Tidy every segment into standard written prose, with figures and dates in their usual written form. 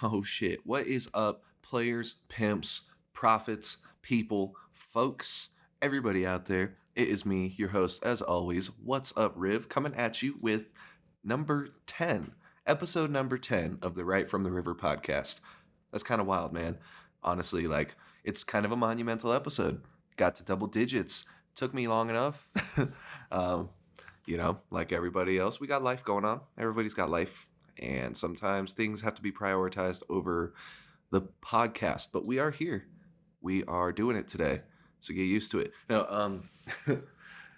Oh shit. What is up, players, pimps, prophets, people, folks, everybody out there? It is me, your host, as always. What's up, Riv? Coming at you with number 10, episode number 10 of the Right from the River podcast. That's kind of wild, man. Honestly, it's kind of a monumental episode. Got to double digits. Took me long enough. um, like everybody else, we got life going on. Everybody's got life. And sometimes things have to be prioritized over the podcast. But we are here. We are doing it today. So get used to it. Now,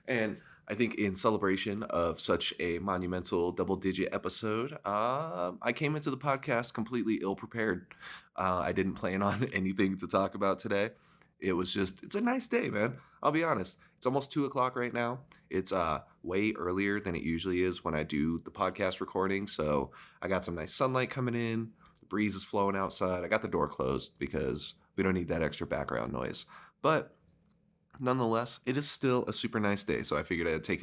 and I think in celebration of such a monumental double-digit episode, I came into the podcast completely ill-prepared. I didn't plan on anything to talk about today. It's a nice day, man. I'll be honest. It's almost 2 o'clock right now. It's way earlier than it usually is when I do the podcast recording. So I got some nice sunlight coming in. The breeze is flowing outside. I got the door closed because we don't need that extra background noise. But nonetheless, it is still a super nice day. So I figured I would take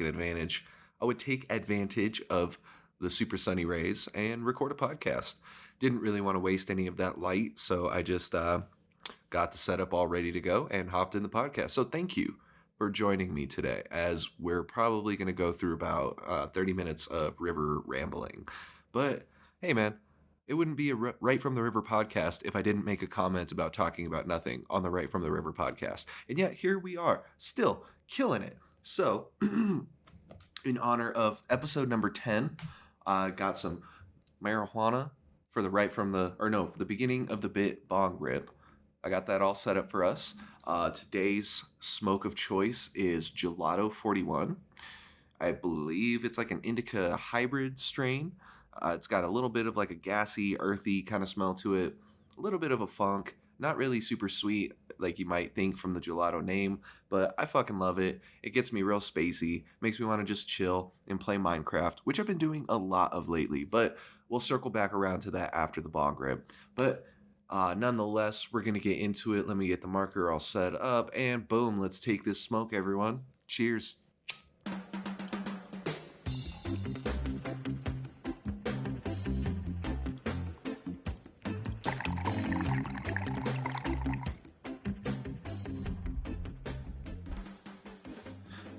advantage of the super sunny rays and record a podcast. Didn't really want to waste any of that light. So I just got the setup all ready to go and hopped in the podcast. So thank you for joining me today, as we're probably going to go through about 30 minutes of river rambling. But hey, man, it wouldn't be a Right from the River podcast if I didn't make a comment about talking about nothing on the Right from the River podcast. And yet here we are, still killing it. So in honor of episode number 10, I got some marijuana for the beginning of the bit bong rip. I got that all set up for us. Today's smoke of choice is Gelato 41. I believe it's like an indica hybrid strain. It's got a little bit of like a gassy, earthy kind of smell to it. A little bit of a funk. Not really super sweet like you might think from the gelato name, but I fucking love it. It gets me real spacey. Makes me want to just chill and play Minecraft, which I've been doing a lot of lately, but we'll circle back around to that after the bong rip. But nonetheless, we're going to get into it. Let me get the marker all set up, and boom, let's take this smoke, everyone. Cheers.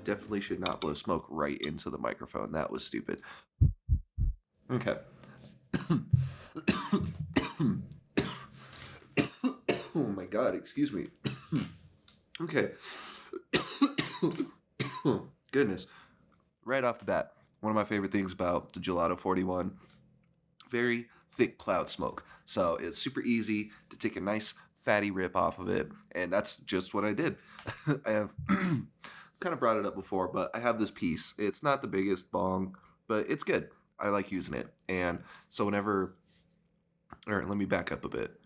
Definitely should not blow smoke right into the microphone. That was stupid. Okay. Oh my god, excuse me. Okay. Goodness. Right off the bat, one of my favorite things about the Gelato 41, very thick cloud smoke. So it's super easy to take a nice fatty rip off of it, and that's just what I did. I have kind of brought it up before, but I have this piece. It's not the biggest bong, but it's good. I like using it. And so let me back up a bit.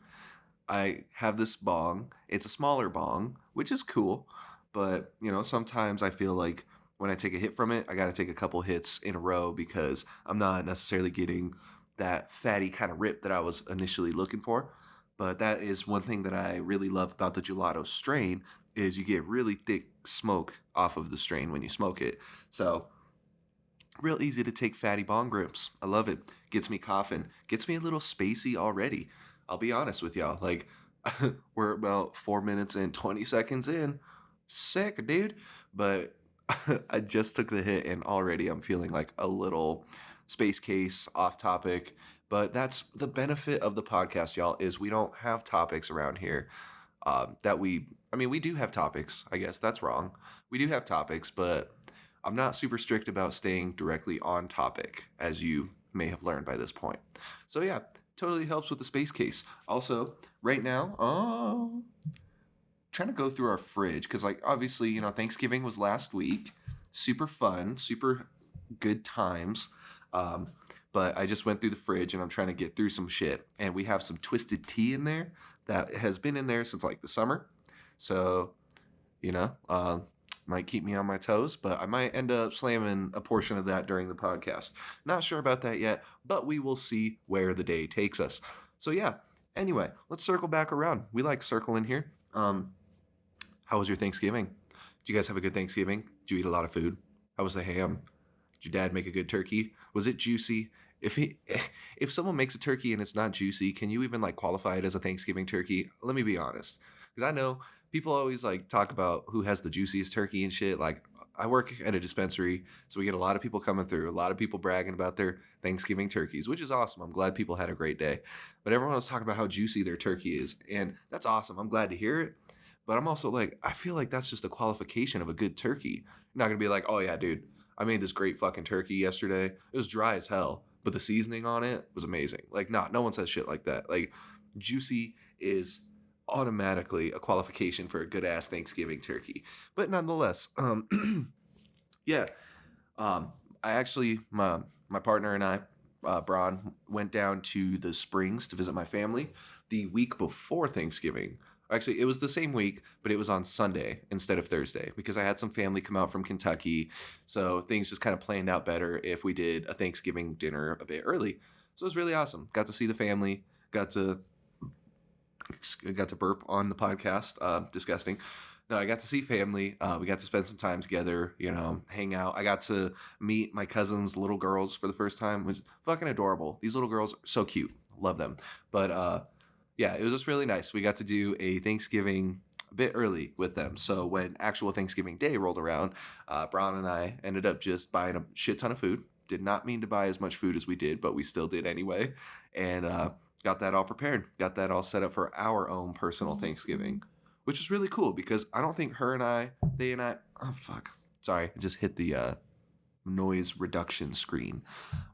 I have this bong. It's a smaller bong, which is cool. But, sometimes I feel like when I take a hit from it, I got to take a couple hits in a row because I'm not necessarily getting that fatty kind of rip that I was initially looking for. But that is one thing that I really love about the gelato strain is you get really thick smoke off of the strain when you smoke it. So real easy to take fatty bong rips. I love it. Gets me coughing. Gets me a little spacey already. I'll be honest with y'all. We're about 4 minutes and 20 seconds in. Sick, dude. But I just took the hit and already I'm feeling like a little space case off topic. But that's the benefit of the podcast, y'all, is we don't have topics around here we do have topics. I guess that's wrong. We do have topics, but I'm not super strict about staying directly on topic, as you may have learned by this point. So yeah, totally helps with the space case. Also, right now, trying to go through our fridge because, obviously, Thanksgiving was last week. Super fun, super good times. But I just went through the fridge and I'm trying to get through some shit. And we have some twisted tea in there that has been in there since the summer. So, might keep me on my toes, but I might end up slamming a portion of that during the podcast. Not sure about that yet, but we will see where the day takes us. So yeah, anyway, let's circle back around. We like circling here. How was your Thanksgiving? Did you guys have a good Thanksgiving? Did you eat a lot of food? How was the ham? Did your dad make a good turkey? Was it juicy? if he if someone makes a turkey and it's not juicy, can you even like qualify it as a Thanksgiving turkey? Let me be honest, because I know people always like talk about who has the juiciest turkey and shit. Like I work at a dispensary, so we get a lot of people coming through, a lot of people bragging about their Thanksgiving turkeys, which is awesome. I'm glad people had a great day. But everyone was talking about how juicy their turkey is, and that's awesome. I'm glad to hear it. But I'm also like, I feel like that's just a qualification of a good turkey. You're not gonna be like, oh yeah, dude, I made this great fucking turkey yesterday. It was dry as hell, but the seasoning on it was amazing. Like, no one says shit like that. Like, juicy is automatically a qualification for a good ass Thanksgiving turkey. But nonetheless, yeah, um, I actually my partner and I, Braun, went down to the Springs to visit my family the week before Thanksgiving. Actually, it was the same week, but it was on Sunday instead of Thursday because I had some family come out from Kentucky. So things just kind of planned out better if we did a Thanksgiving dinner a bit early. So it was really awesome. Got to see the family. Got to burp on the podcast. Disgusting. No, I got to see family. We got to spend some time together, hang out. I got to meet my cousin's little girls for the first time, which is fucking adorable. These little girls are so cute. Love them. But yeah, it was just really nice. We got to do a Thanksgiving a bit early with them. So when actual Thanksgiving Day rolled around, Braun and I ended up just buying a shit ton of food. Did not mean to buy as much food as we did, but we still did anyway. And got that all prepared. Got that all set up for our own personal Thanksgiving, which is really cool because I don't think oh fuck. Sorry, I just hit the noise reduction screen.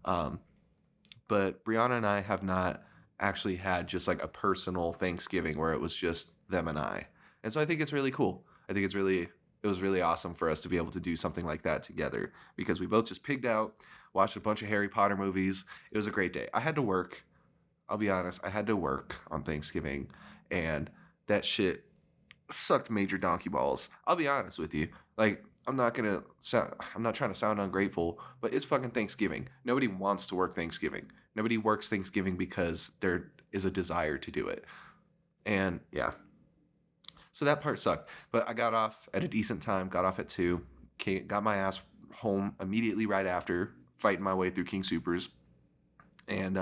But Brianna and I have not actually had just like a personal Thanksgiving where it was just them and I. And so I think it's really cool. I think it was really awesome for us to be able to do something like that together because we both just pigged out, watched a bunch of Harry Potter movies. It was a great day. I had to work. I'll be honest, I had to work on Thanksgiving and that shit sucked major donkey balls. I'll be honest with you. Like, I'm not trying to sound ungrateful, but it's fucking Thanksgiving. Nobody wants to work Thanksgiving. Nobody works Thanksgiving because there is a desire to do it. And yeah. So that part sucked. But I got off at a decent time, got off at 2, got my ass home immediately right after, fighting my way through King Supers. And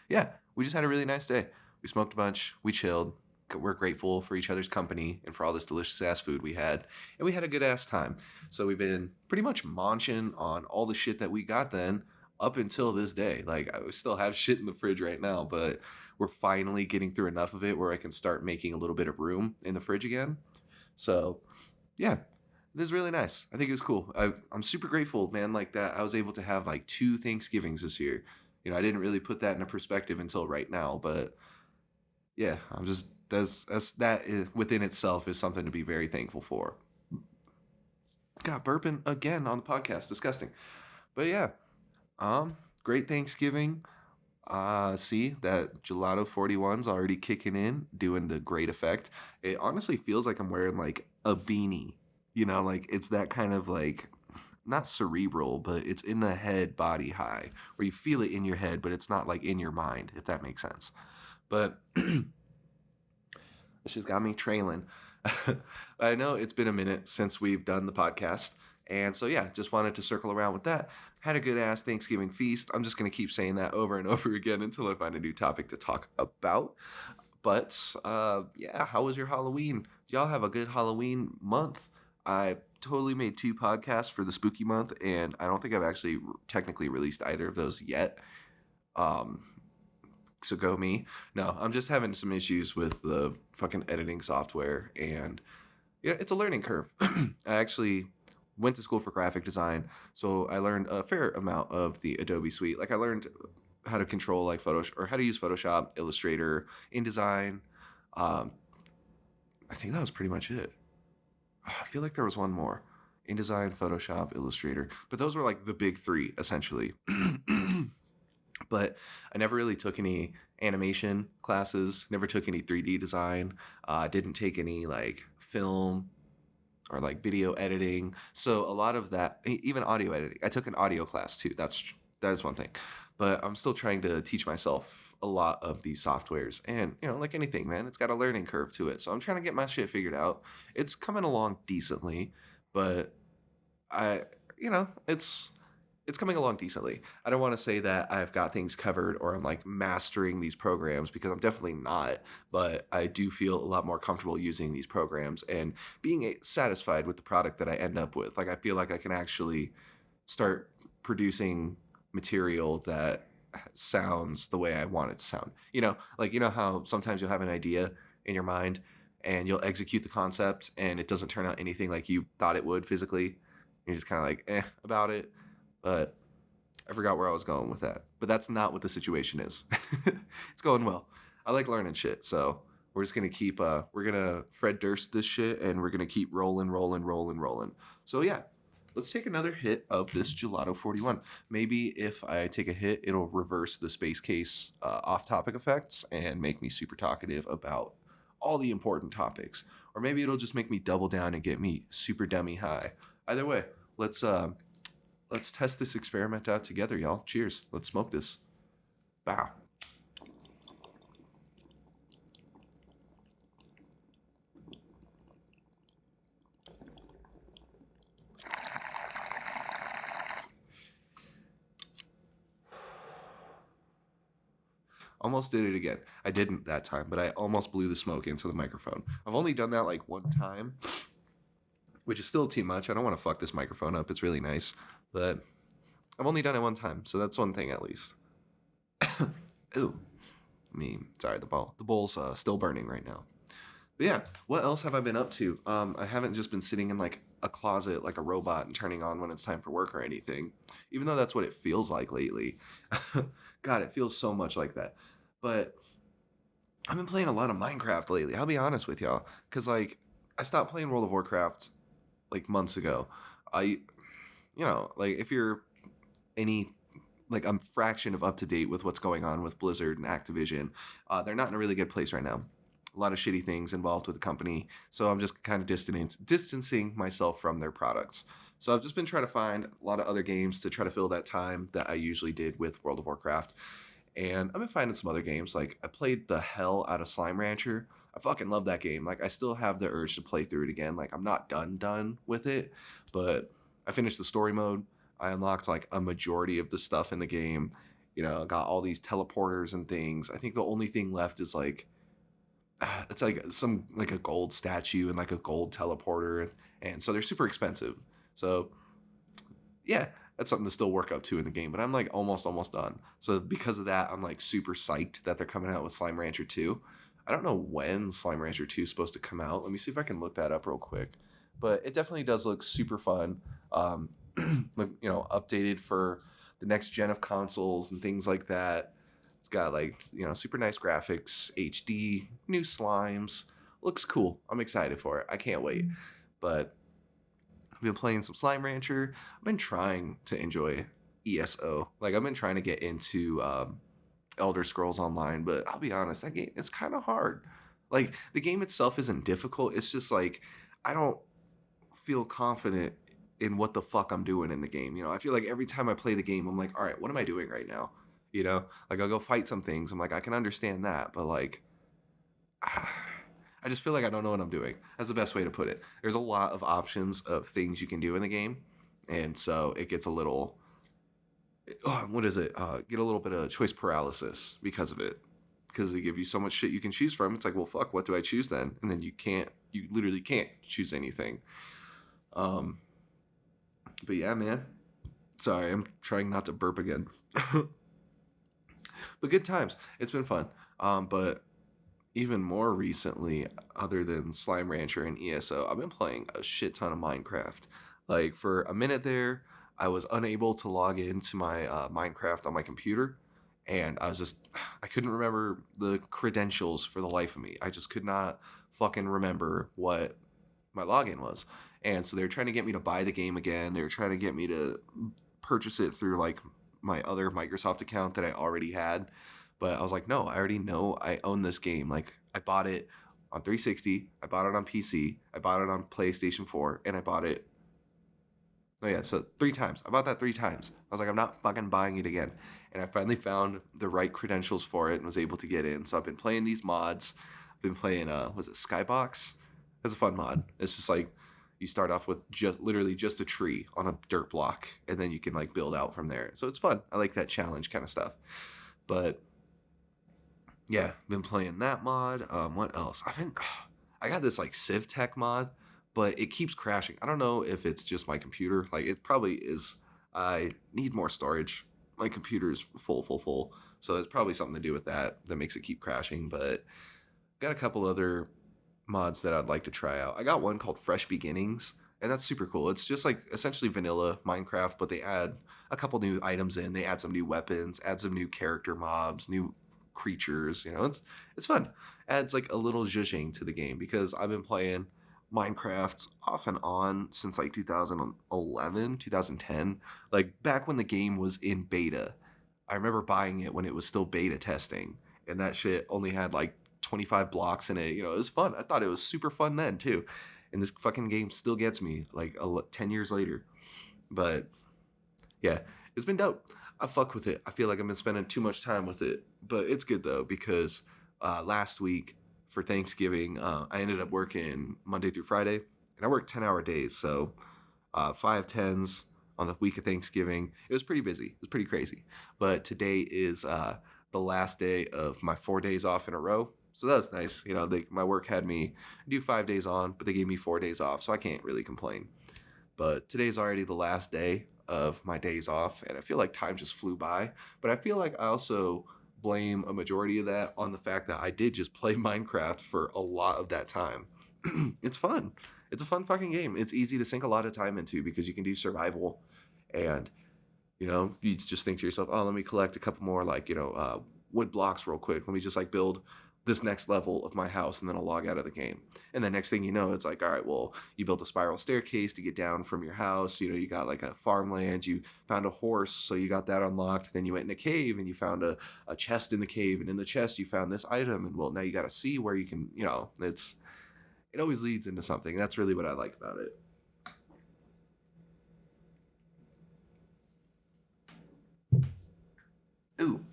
yeah, we just had a really nice day. We smoked a bunch, we chilled. We're grateful for each other's company and for all this delicious ass food we had. And we had a good ass time. So we've been pretty much munching on all the shit that we got then up until this day. Like, I still have shit in the fridge right now, but we're finally getting through enough of it where I can start making a little bit of room in the fridge again. So yeah, this is really nice. I think it was cool. I'm super grateful, man, like that I was able to have like 2 Thanksgivings this year. I didn't really put that into perspective until right now, but yeah, I'm just that is, within itself is something to be very thankful for. God, burping again on the podcast, disgusting. But yeah, great Thanksgiving. See that Gelato 41's already kicking in, doing the great effect. It honestly feels like I'm wearing like a beanie, like it's that kind of like not cerebral, but it's in the head body high where you feel it in your head, but it's not like in your mind, if that makes sense. But she's got me trailing. I know it's been a minute since we've done the podcast. And so, yeah, just wanted to circle around with that. Had a good ass Thanksgiving feast. I'm just going to keep saying that over and over again until I find a new topic to talk about. But, yeah, how was your Halloween? Y'all have a good Halloween month. I totally made 2 podcasts for the spooky month, and I don't think I've actually technically released either of those yet. So go me. No, I'm just having some issues with the fucking editing software, and it's a learning curve. I actually went to school for graphic design, so I learned a fair amount of the Adobe suite. Like, I learned how to control like Photoshop, or how to use Photoshop, Illustrator, InDesign. I think that was pretty much it. I feel like there was one more. InDesign, Photoshop, Illustrator. But those were like the big 3, essentially. But I never really took any animation classes, never took any 3D design, didn't take any like film or like video editing. So a lot of that, even audio editing, I took an audio class too. That is one thing. But I'm still trying to teach myself a lot of these softwares. And, like anything, man, it's got a learning curve to it. So I'm trying to get my shit figured out. It's coming along decently, but it's it's coming along decently. I don't want to say that I've got things covered or I'm like mastering these programs because I'm definitely not, but I do feel a lot more comfortable using these programs and being satisfied with the product that I end up with. Like I feel like I can actually start producing material that sounds the way I want it to sound. Like how sometimes you'll have an idea in your mind and you'll execute the concept and it doesn't turn out anything like you thought it would physically. You're just kind of like about it. But I forgot where I was going with that. But that's not what the situation is. It's going well. I like learning shit, so we're just gonna keep we're gonna Fred Durst this shit and we're gonna keep rolling. So yeah, let's take another hit of this Gelato 41. Maybe if I take a hit, it'll reverse the space case off-topic effects and make me super talkative about all the important topics. Or maybe it'll just make me double down and get me super dummy high. Either way, let's test this experiment out together, y'all. Cheers. Let's smoke this. Bow. Almost did it again. I didn't that time, but I almost blew the smoke into the microphone. I've only done that like one time, which is still too much. I don't want to fuck this microphone up. It's really nice, but I've only done it one time, so that's one thing at least. Ooh. Sorry, the bowl's still burning right now. But yeah, what else have I been up to? I haven't just been sitting in like a closet like a robot and turning on when it's time for work or anything, even though that's what it feels like lately. God, it feels so much like that. But I've been playing a lot of Minecraft lately. I'll be honest with y'all, because like I stopped playing World of Warcraft like months ago. Like if you're any like I'm fraction of up to date with what's going on with Blizzard and Activision, they're not in a really good place right now. A lot of shitty things involved with the company, so I'm just kind of distancing myself from their products. So I've just been trying to find a lot of other games to try to fill that time that I usually did with World of Warcraft. And I've been finding some other games. Like I played the hell out of Slime Rancher. I fucking love that game. Like I still have the urge to play through it again. Like I'm not done with it, but I finished the story mode. I unlocked like a majority of the stuff in the game. Got all these teleporters and things. I think the only thing left is like it's like some like a gold statue and like a gold teleporter, and so they're super expensive. So yeah, that's something to still work up to in the game, but I'm like almost done. So because of that, I'm like super psyched that they're coming out with Slime Rancher 2. I don't know when Slime Rancher 2 is supposed to come out. Let me see if I can look that up real quick. But it definitely does look super fun. Updated for the next gen of consoles and things like that. It's got like, super nice graphics, HD, new slimes. Looks cool. I'm excited for it. I can't wait. But I've been playing some Slime Rancher. I've been trying to enjoy ESO. Like I've been trying to get into Elder Scrolls Online, but I'll be honest, that game, it's kind of hard. Like the game itself isn't difficult. It's just like I don't feel confident in what the fuck I'm doing in the game. I feel like every time I play the game, I'm like, all right, what am I doing right now? Like I'll go fight some things. I'm like, I can understand that, but like, I just feel like I don't know what I'm doing. That's the best way to put it. There's a lot of options of things you can do in the game, and so it gets a little, what is it? Get a little bit of choice paralysis because of it. Because they give you so much shit you can choose from. It's like, well, fuck, what do I choose then? And then you literally can't choose anything. But yeah, man. Sorry, I'm trying not to burp again. But good times. It's been fun. But even more recently, other than Slime Rancher and ESO, I've been playing a shit ton of Minecraft. Like for a minute there, I was unable to log into my Minecraft on my computer. And I couldn't remember the credentials for the life of me. I just could not fucking remember what my login was. And so they were trying to get me to buy the game again. They were trying to get me to purchase it through like my other Microsoft account that I already had. But I was like, no, I already know I own this game. Like I bought it on 360. I bought it on PC. I bought it on PlayStation 4. And I bought it. Oh yeah, so 3 times. I bought that 3 times. I was like, I'm not fucking buying it again. And I finally found the right credentials for it and was able to get in. So I've been playing these mods. I've been playing, was it Skybox? It's a fun mod. It's just like, You start off with just a tree on a dirt block, and then you can like build out from there. So it's fun. I like that challenge kind of stuff. But yeah, been playing that mod. What else? I got this like Civ Tech mod, but it keeps crashing. I don't know if it's just my computer. Like it probably is. I need more storage. My computer's full. So it's probably something to do with that makes it keep crashing. But got a couple other mods that I'd like to try out. I got one called Fresh Beginnings, and that's super cool. It's just like essentially vanilla Minecraft, but they add a couple new items in. They add some new weapons, add some new character mobs, new creatures. It's fun. Adds like a little zhuzhing to the game because I've been playing Minecraft off and on since like 2011, 2010, like back when the game was in beta. I remember buying it when it was still beta testing, and that shit only had like 25 blocks in it. It was fun. I thought it was super fun then too. And this fucking game still gets me like 10 years later. But yeah, it's been dope. I fuck with it. I feel like I've been spending too much time with it. But it's good though, because last week for Thanksgiving, I ended up working Monday through Friday. And I worked 10-hour days. So 5 10s on the week of Thanksgiving. It was pretty busy. It was pretty crazy. But today is the last day of my 4 days off in a row. So that was nice. My work had me do 5 days on, but they gave me 4 days off, so I can't really complain. But today's already the last day of my days off, and I feel like time just flew by. But I feel like I also blame a majority of that on the fact that I did just play Minecraft for a lot of that time. It's fun. It's a fun fucking game. It's easy to sink a lot of time into because you can do survival, and you just think to yourself, oh, let me collect a couple more wood blocks real quick. Let me just like build this next level of my house, and then I'll log out of the game. And the next thing you know, it's like, all right, well, you built a spiral staircase to get down from your house. You got like a farmland. You found a horse, so you got that unlocked. Then you went in a cave, and you found a chest in the cave. And in the chest, you found this item. And well, now you got to see where you can, it always leads into something. That's really what I like about it. Ooh.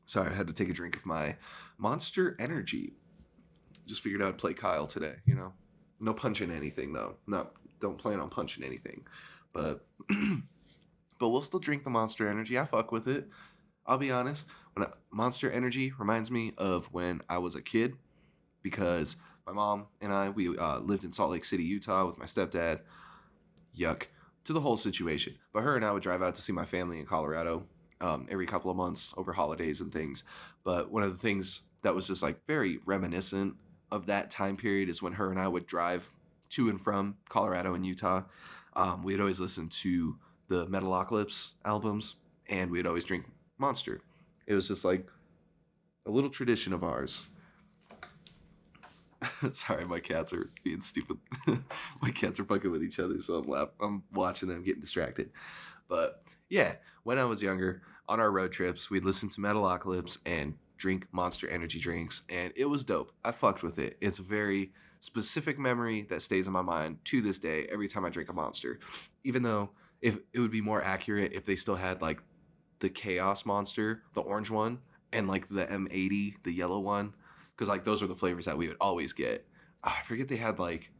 Sorry, I had to take a drink of my Monster Energy. Just figured I'd play Kyle today, No punching anything, though. No, don't plan on punching anything. But but we'll still drink the Monster Energy. I fuck with it. I'll be honest. Monster Energy reminds me of when I was a kid, because my mom and we lived in Salt Lake City, Utah with my stepdad. Yuck. To the whole situation. But her and I would drive out to see my family in Colorado every couple of months over holidays and things. But one of the things that was just like very reminiscent of that time period is when her and I would drive to and from Colorado and Utah. We'd always listen to the Metalocalypse albums, and we'd always drink Monster. It was just like a little tradition of ours. Sorry, my cats are being stupid. My cats are fucking with each other, so I'm watching them getting distracted. But yeah, when I was younger, on our road trips, we'd listen to Metalocalypse and drink Monster Energy drinks, and it was dope. I fucked with it. It's a very specific memory that stays in my mind to this day every time I drink a Monster. Even though if it would be more accurate if they still had like the Chaos Monster, the orange one, and like the M80, the yellow one, because like those are the flavors that we would always get. I forget they had like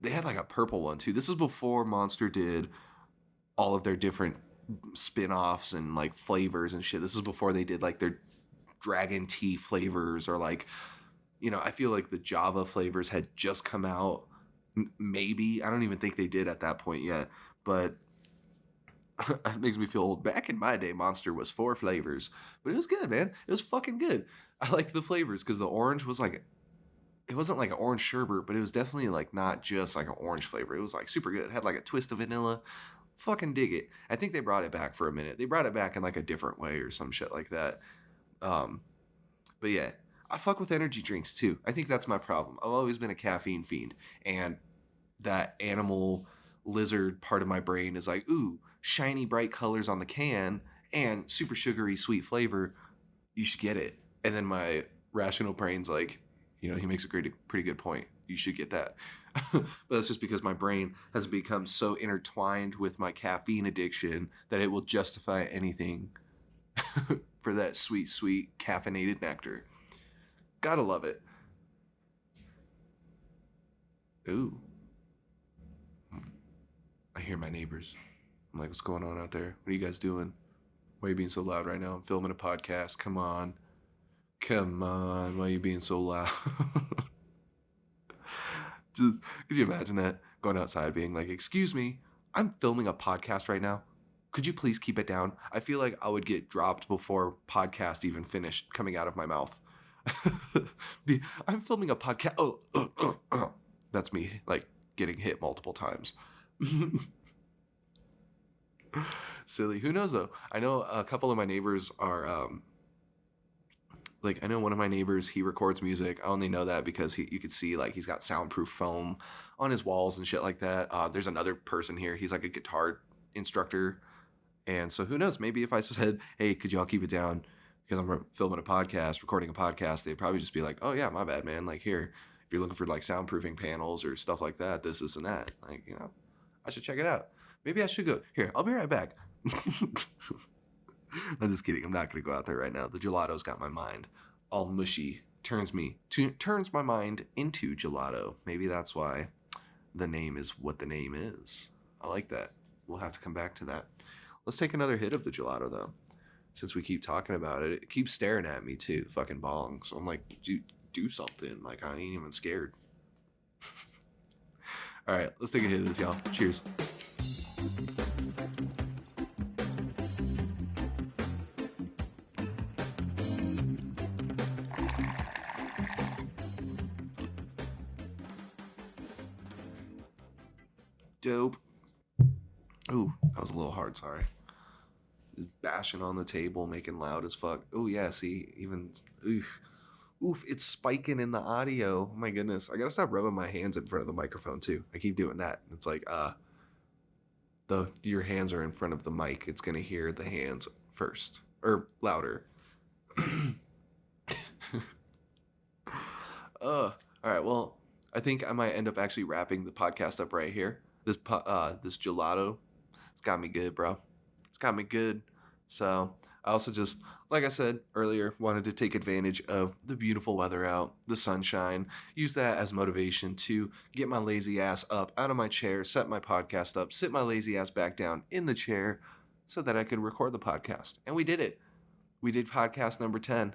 a purple one too. This was before Monster did all of their different spin-offs and like flavors and shit. This is before they did like their dragon tea flavors, or like I feel like the Java flavors had just come out. Maybe I don't even think they did at that point yet, but it makes me feel old. Back in my day, Monster was 4 flavors, but it was good, man. It was fucking good. I liked the flavors because the orange was like, it wasn't like an orange sherbet, but it was definitely like not just like an orange flavor. It was like super good. It had like a twist of vanilla. Fucking dig it. I think they brought it back for a minute. They brought it back in like a different way or some shit like that. But yeah, I fuck with energy drinks too. I think that's my problem. I've always been a caffeine fiend, and that animal lizard part of my brain is like, ooh, shiny bright colors on the can and super sugary sweet flavor. You should get it. And then my rational brain's like, he makes a pretty good point. You should get that. But that's just because my brain has become so intertwined with my caffeine addiction that it will justify anything for that sweet, sweet caffeinated nectar. Gotta love it. Ooh. I hear my neighbors. I'm like, what's going on out there? What are you guys doing? Why are you being so loud right now? I'm filming a podcast. Come on. Why are you being so loud? Just, could you imagine that? Going outside being like, excuse me, I'm filming a podcast right now. Could you please keep it down? I feel like I would get dropped before podcast even finished coming out of my mouth. I'm filming a podcast. That's me, like, getting hit multiple times. Silly. Who knows, though? I know a couple of my neighbors are, I know one of my neighbors, he records music. I only know that because you could see, like, he's got soundproof foam on his walls and shit like that. There's another person here. He's, like, a guitar instructor. And so who knows? Maybe if I said, hey, could y'all keep it down because I'm filming a podcast, recording a podcast, they'd probably just be like, oh, yeah, my bad, man. Like, here, if you're looking for, like, soundproofing panels or stuff like that, this and that. Like, I should check it out. Maybe I should go. Here, I'll be right back. I'm just kidding. I'm not going to go out there right now. The gelato's got my mind all mushy. Turns my mind into gelato. Maybe that's why the name is what the name is. I like that. We'll have to come back to that. Let's take another hit of the gelato, though. Since we keep talking about it, it keeps staring at me, too, the fucking bong. So I'm like, do something. Like, I ain't even scared. All right, let's take a hit of this, y'all. Cheers. Dope. Ooh, that was a little hard, sorry. Bashing on the table, making loud as fuck. Oh, yeah, see, even... Oof, it's spiking in the audio. Oh, my goodness. I gotta stop rubbing my hands in front of the microphone, too. I keep doing that. It's like, your hands are in front of the mic. It's gonna hear the hands first. Or louder. All right, well, I think I might end up actually wrapping the podcast up right here. This gelato, it's got me good, bro. It's got me good. So I also just, like I said earlier, wanted to take advantage of the beautiful weather out, the sunshine, use that as motivation to get my lazy ass up out of my chair, set my podcast up, sit my lazy ass back down in the chair so that I could record the podcast. And we did it. We did podcast number 10.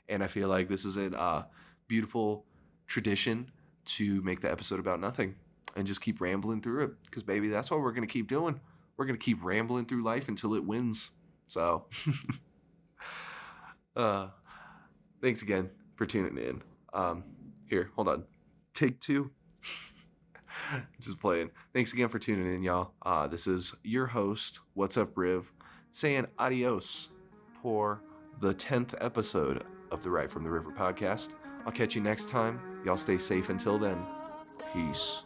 And I feel like this is a beautiful tradition to make the episode about nothing and just keep rambling through it. Because, baby, that's what we're going to keep doing. We're going to keep rambling through life until it wins. So, thanks again for tuning in. Here, hold on. Take 2. Just playing. Thanks again for tuning in, y'all. This is your host, What's Up, Riv, saying adios for the 10th episode of the Right From the River podcast. I'll catch you next time. Y'all stay safe until then. Peace.